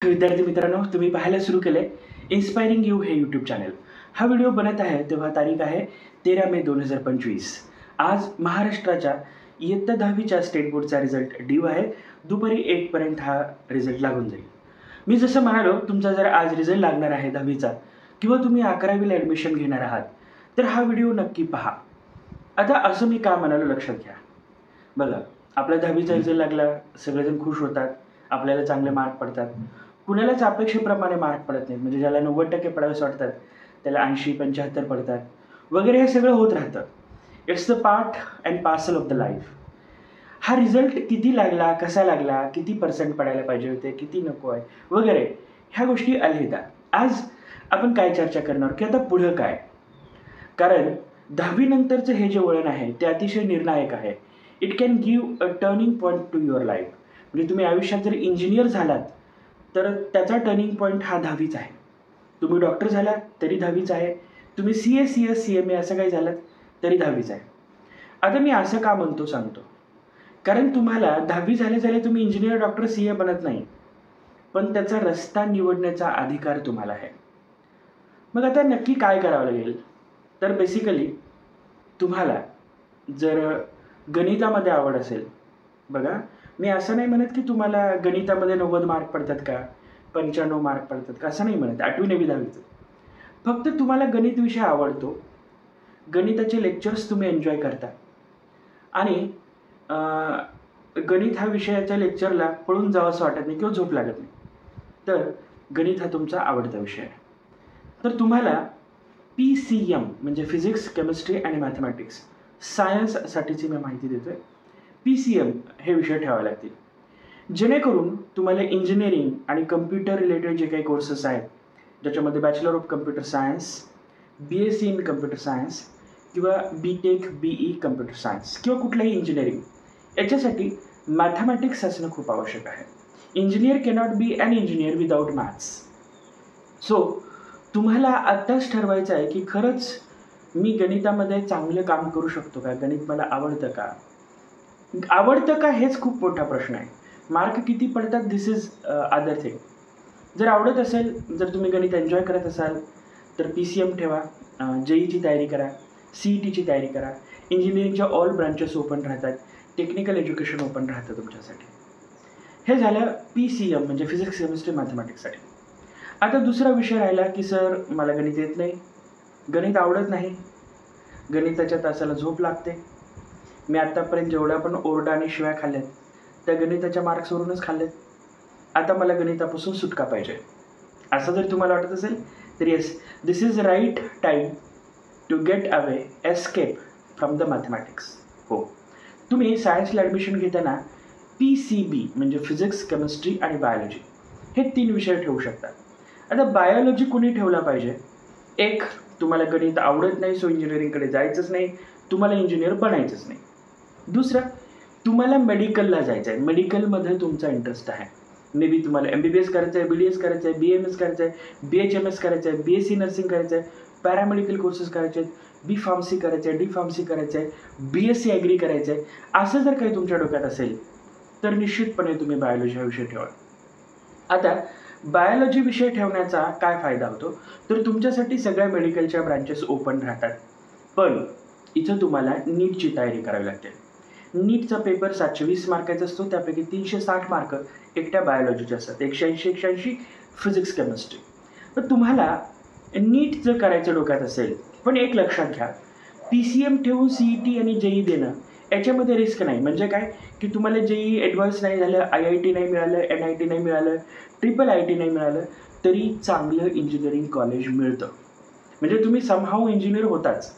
विद्यार्थी मित्रांनो, तुम्ही पाहायला सुरू केले इन्स्पायरिंग यू हे यूट्यूब चॅनल. हा व्हिडिओ बनत आहे तेव्हा तारीख आहे 13 मे 2025. आज महाराष्ट्राच्या इयत्ता 10वीच्या स्टेट बोर्डचा रिझल्ट ड्यू आहे. दुपारी 1 पर्यंत हा रिझल्ट लागून जाईल. मी जसं म्हणालो, तुमचा जर आज रिझल्ट लागणार आहे 10वीचा किंवा तुम्ही 11वीला ॲडमिशन घेणार आहात तर हा व्हिडिओ नक्की पहा. आता असं मी का म्हणालो लक्षात घ्या. बघा, आपला 10वीचा रिझल्ट लागला, सगळेजण खुश होतात, आपल्याला चांगले मार्क पडतात. कुणालाच अपेक्षेप्रमाणे मार्क पडत नाहीत. म्हणजे ज्याला 90% पडावेसे वाटतात त्याला 80-75 पडतात वगैरे. हे सगळं होत राहतं. It's the part and parcel of the life. हा रिझल्ट किती लागला, कसा लागला, किती पर्सेंट पडायला पाहिजे होते, किती नको आहे वगैरे, ह्या गोष्टी अलहिदा. आज आपण काय चर्चा करणार की आता पुढं काय. कारण 10वी नंतरचं हे जे वळण आहे ते अतिशय निर्णायक आहे. It can give a turning point two your life. म्हणजे तुम्ही आयुष्यात जर इंजिनियर झालात तर त्याचा टर्निंग पॉईंट हा 10वीच आहे. तुम्ही डॉक्टर झालात तरी 10वीच आहे. तुम्ही CA, CS, CMA असं काही झालात तरी 10वीच आहे. आता मी असं का म्हणतो सांगतो. कारण तुम्हाला 10वी झाले तुम्ही इंजिनियर, डॉक्टर, CA बनत नाही, पण त्याचा रस्ता निवडण्याचा अधिकार तुम्हाला आहे. मग आता नक्की काय करावं लागेल तर बेसिकली तुम्हाला जर गणितामध्ये आवड असेल, बघा मी असं नाही म्हणत की तुम्हाला गणितामध्ये 90 मार्क पडतात का, 95 मार्क पडतात का, असं नाही म्हणत. 8वी 9वी 10वीचं फक्त तुम्हाला गणित विषय आवडतो, गणिताचे लेक्चर्स तुम्ही एन्जॉय करता आणि गणित हा विषयाच्या लेक्चरला पळून जावं असं वाटत नाही किंवा झोप लागत नाही, तर गणित हा तुमचा आवडता विषय आहे. तर तुम्हाला PCM म्हणजे फिजिक्स, केमिस्ट्री आणि मॅथमॅटिक्स सायन्ससाठीची मी माहिती देतोय. PCM हे विषय ठेवावे लागतील, जेणेकरून तुम्हाला इंजिनिअरिंग आणि कम्प्युटर रिलेटेड जे काही कोर्सेस आहेत, ज्याच्यामध्ये bachelor of computer science, BSc in computer science किंवा BTech, BE कम्प्युटर सायन्स किंवा कुठलंही इंजिनिअरिंग, याच्यासाठी मॅथमॅटिक्स असणं खूप आवश्यक आहे. Engineer cannot be an engineer without maths. So तुम्हाला आत्ताच ठरवायचं आहे की खरंच मी गणितामध्ये चांगलं काम करू शकतो का, गणित मला आवडतं का. आवडतं का हेच खूप मोठा प्रश्न आहे. मार्क किती पडतात दिस इज अदर थिंग. जर आवडत असेल, जर तुम्ही गणित एन्जॉय करत असाल तर PCM ठेवा, JEEची तयारी करा, CETची तयारी करा. इंजिनिअरिंगच्या ऑल ब्रांचेस ओपन राहतात, टेक्निकल एज्युकेशन ओपन राहतं तुमच्यासाठी. हे झालं PCM म्हणजे फिजिक्स, केमिस्ट्री, मॅथमॅटिक्ससाठी. आता दुसरा विषय राहिला की सर मला गणित येत नाही, गणित आवडत नाही, गणिताच्या तासाला झोप लागते. मी आत्तापर्यंत जेवढ्या पण ओरडा आणि शिव्या खाल्ल्यात त्या गणिताच्या मार्क्सवरूनच खाल्ल्यात. आता मला गणितापासून सुटका पाहिजे, असं जर तुम्हाला वाटत असेल तर yes, this is right time to get away, escape from the mathematics. हो, तुम्ही सायन्सला ॲडमिशन घेताना PCB म्हणजे फिजिक्स, केमिस्ट्री आणि बायोलॉजी हे 3 विषय ठेवू शकता. आता बायोलॉजी कुणी ठेवला पाहिजे. एक, तुम्हाला गणित आवडत नाही सो इंजिनिअरिंगकडे जायचंच नाही, तुम्हाला इंजिनियर बनायचंच नाही. दुसरं, तुम्हाला मेडिकलला जायचं आहे, मेडिकलमध्ये तुमचा इंटरेस्ट आहे. मे बी तुम्हाला MBBS करायचं आहे, BDS करायचं आहे, BMS करायचं आहे, BHMS करायचं आहे, BSc नर्सिंग करायचं आहे, पॅरामेडिकल कोर्सेस करायचे आहेत, B फार्मसी करायचं आहे, D फार्मसी करायचं आहे, BSc ॲग्री करायचं आहे. असं जर काही तुमच्या डोक्यात असेल तर निश्चितपणे तुम्ही बायोलॉजी हा विषय ठेवा. आता बायोलॉजी विषय ठेवण्याचा काय फायदा होतो तर तुमच्यासाठी सगळ्या मेडिकलच्या ब्रांचेस ओपन राहतात. पण इथं तुम्हाला नीटची तयारी करावी लागते. नीटचा पेपर 720 मार्काचा असतो, त्यापैकी 360 मार्क एकट्या बायोलॉजीचे असतात, 180 फिजिक्स, केमिस्ट्री. तर तुम्हाला नीट जर करायचं डोक्यात असेल, पण एक लक्षात घ्या, PCM ठेवून CET आणि JEE देणं याच्यामध्ये रिस्क नाही. म्हणजे काय की तुम्हाला JEE ॲडव्हान्स नाही झालं, IIT नाही मिळालं, NIT नाही मिळालं, IIIT नाही मिळालं तरी चांगलं इंजिनिअरिंग कॉलेज मिळतं. म्हणजे तुम्ही समहाऊ इंजिनियर होताच.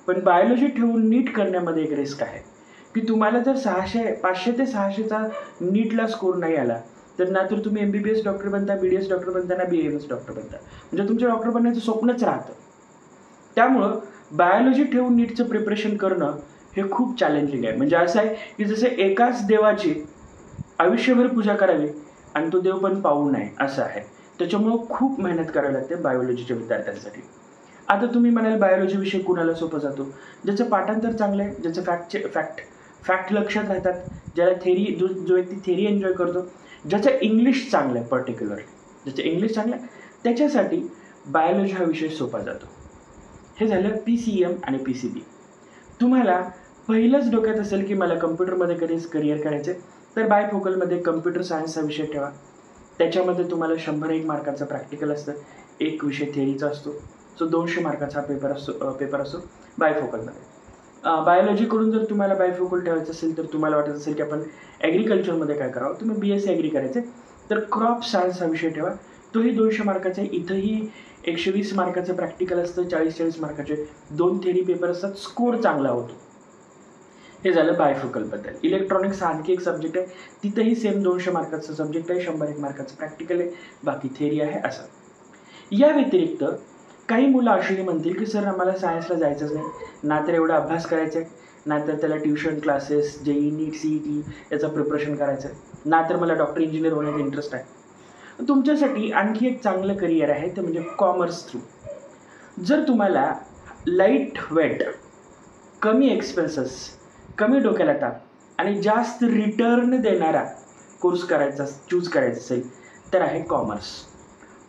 पण बायोलॉजी ठेवून नीट करण्यामध्ये एक रिस्क आहे की तुम्हाला जर 500 ते 600चा नीटला स्कोर नाही आला तर ना तर तुम्ही MBBS डॉक्टर बनता, BDS डॉक्टर बनता, ना BAMS डॉक्टर बनता. म्हणजे तुमचं डॉक्टर बनण्याचं स्वप्नच राहतं. त्यामुळं बायोलॉजी ठेवून नीटचं प्रिपरेशन करणं हे खूप चॅलेंजिंग आहे. म्हणजे असं आहे की जसं एकाच देवाची आयुष्यभर पूजा करावी आणि तो देव पण पाहू नये असं आहे. त्याच्यामुळं खूप मेहनत करावी लागते बायोलॉजीच्या विद्यार्थ्यांसाठी. आता तुम्ही म्हणाल बायोलॉजी विषय कुणाला सोपं जातो, ज्याचं पाठांतर चांगलं आहे, ज्याचं फॅक्ट लक्षात राहतात, ज्याला थेरी, जो व्यक्ती थेरी एन्जॉय करतो, ज्याचं इंग्लिश चांगलं आहे पर्टिक्युलरली. ज्याचे इंग्लिश चांगलं आहे त्याच्यासाठी बायोलॉजी हा विषय सोपा जातो. हे झालं PCM आणि PCB. तुम्हाला पहिलंच डोक्यात असेल की मला कम्प्युटरमध्ये करिअर करायचे तर बायफोकलमध्ये कम्प्युटर सायन्स हा विषय ठेवा. त्याच्यामध्ये तुम्हाला 101 मार्काचा प्रॅक्टिकल असतं, एक विषय थेअरीचा असतो. सो 200 मार्काचा हा पेपर असतो बायफोकलमध्ये. बायोलॉजीकडून जर तुम्हाला बायफोकल ठेवायचं असेल तर तुम्हाला वाटत असेल की आपण ॲग्रिकल्चरमध्ये काय करावं, तुम्ही BSc ॲग्री करायचे तर क्रॉप सायन्स हा विषय ठेवा. तोही 200 मार्काचा आहे. इथंही 120 मार्काचं प्रॅक्टिकल असतं, 40-40 मार्काचे 2 थेअरी पेपर असतात, स्कोर चांगला होतो. हे झालं बायफोकलबद्दल. इलेक्ट्रॉनिक्स हा आणखी एक सब्जेक्ट आहे, तिथंही सेम 200 मार्काचं सब्जेक्ट आहे, 101 मार्काचं प्रॅक्टिकल आहे, बाकी थेअरी आहे असं. या व्यतिरिक्त काही मुलं अशी म्हणतील की सर आम्हाला सायन्सला जायचंच नाही, ना तर एवढा अभ्यास करायचा आहे, ना तर त्याला ट्युशन क्लासेस, JEE नीट CET याचं प्रिपरेशन करायचं आहे, ना तर मला डॉक्टर इंजिनियर होण्याचा इंटरेस्ट आहे. तुमच्यासाठी आणखी एक चांगलं करिअर आहे ते म्हणजे कॉमर्स थ्रू. जर तुम्हाला लाईट वेट, कमी एक्सपेन्सेस, कमी डोक्याला ताप आणि जास्त रिटर्न देणारा कोर्स चूज करायचा असेल तर आहे कॉमर्स.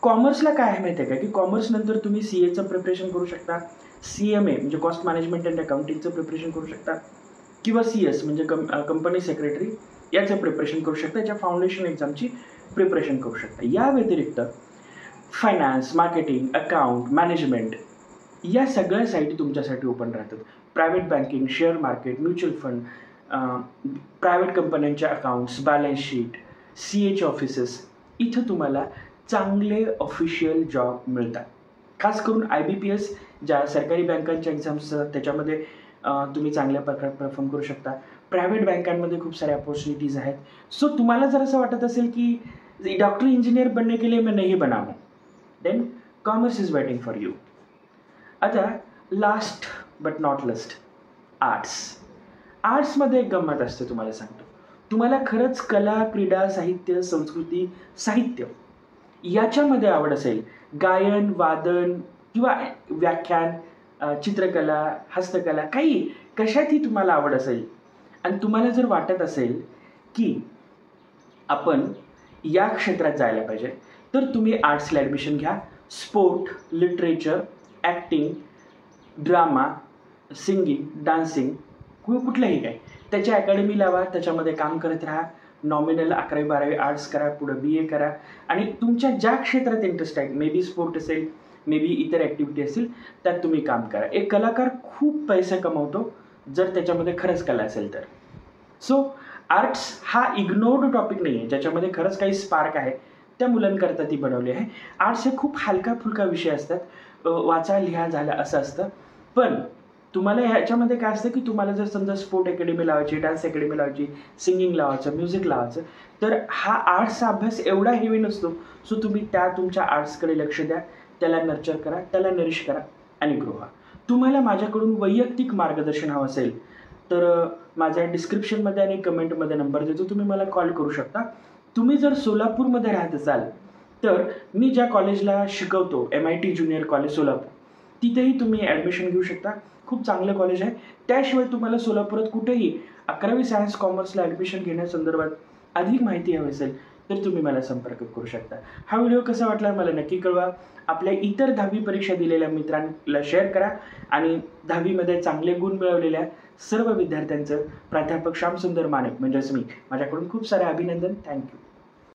कॉमर्सला काय आहे माहिती आहे का की कॉमर्सनंतर तुम्ही CAचं प्रिपरेशन करू शकता, CMA म्हणजे कॉस्ट मॅनेजमेंट अँड अकाउंटिंगचं प्रिपरेशन करू शकता, किंवा CS म्हणजे कंपनी सेक्रेटरी याचं प्रिपरेशन करू शकता, याच्या फाउंडेशन एक्झामची प्रिपरेशन करू शकता. या व्यतिरिक्त फायनान्स, मार्केटिंग, अकाउंट, मॅनेजमेंट या सगळ्या साईट तुमच्यासाठी ओपन राहतात. Private banking, share market, mutual fund, private कंपन्यांचे अकाउंट्स, बॅलन्स शीट, CAचे ऑफिसेस, इथं तुम्हाला चांगले ऑफिशियल जॉब मिळतात. खास करून IBPS ज्या सरकारी बँकांच्या एक्झाम्स असतात त्याच्यामध्ये तुम्ही चांगल्या प्रकारे परफॉर्म करू शकता. प्रायव्हेट बँकांमध्ये खूप साऱ्या अपॉर्च्युनिटीज आहेत. सो तुम्हाला जर असं वाटत असेल की डॉक्टर इंजिनियर बनने के लिए मैं नहीं बना हूँ, then commerce is waiting for you. आता last but not least, arts. आर्ट्समध्ये एक गंमत असते, तुम्हाला सांगतो. तुम्हाला खरंच कला, क्रीडा, साहित्य, संस्कृती, साहित्य याच्यामध्ये आवड असेल, गायन, वादन किंवा व्याख्यान, चित्रकला, हस्तकला, काही कशातही तुम्हाला आवड असेल आणि तुम्हाला जर वाटत असेल की आपण या क्षेत्रात जायला पाहिजे तर तुम्ही आर्ट्सला ॲडमिशन घ्या. Sport, literature, acting, drama, singing, dancing, कुठलंही काय त्याच्या अकॅडमी लावा, त्याच्यामध्ये काम करत राहा. नॉमिनल 11वी-12वी आर्ट्स करा, पुढं BA करा आणि तुमच्या ज्या क्षेत्रात इंटरेस्ट आहे, मे बी स्पोर्ट असेल, मे बी इतर ॲक्टिव्हिटी असेल, त्यात तुम्ही काम करा. एक कलाकार खूप पैसे कमवतो जर त्याच्यामध्ये खरंच कला असेल तर. सो आर्ट्स हा इग्नोर्ड टॉपिक नाही आहे, ज्याच्यामध्ये खरंच काही स्पार्क आहे त्या मुलांकरता ती बनवली आहे. आर्ट्स हे खूप हलका फुलका विषय असतात, वाचा लिहा झाला असं असतं. पण तुम्हाला ह्याच्यामध्ये काय असतं की तुम्हाला जर समजा स्पोर्ट अकॅडमी लावायची, डान्स अकॅडमी लावायची, सिंगिंग लावायचं, म्युझिक लावायचं, तर हा आर्ट्सचा अभ्यास एवढा हेवी नसतो. सो तुम्ही तुमच्या आर्ट्सकडे लक्ष द्या, त्याला नर्चर करा, त्याला नरिश करा आणि ग्रो व्हा. तुम्हाला माझ्याकडून वैयक्तिक मार्गदर्शन हवं असेल तर माझ्या डिस्क्रिप्शनमध्ये आणि कमेंटमध्ये नंबर देतो, तुम्ही मला कॉल करू शकता. तुम्ही जर सोलापूरमध्ये राहत असाल तर मी ज्या कॉलेजला शिकवतो, MIT ज्युनियर कॉलेज सोलापूर, तिथेही तुम्ही ॲडमिशन घेऊ शकता. खूप चांगलं कॉलेज आहे. त्याशिवाय तुम्हाला सोलापुरात कुठेही 11वी सायन्स कॉमर्सला ॲडमिशन घेण्यासंदर्भात अधिक माहिती हवी असेल तर तुम्ही मला संपर्क करू शकता. हा व्हिडिओ कसा वाटला मला नक्की कळवा. आपल्या इतर 10वी परीक्षा दिलेल्या मित्रांना शेअर करा आणि 10वीमध्ये चांगले गुण मिळवलेल्या सर्व विद्यार्थ्यांचं प्राध्यापक श्यामसुंदर मानक म्हणजेच मी माझ्याकडून खूप सारे अभिनंदन. थँक्यू.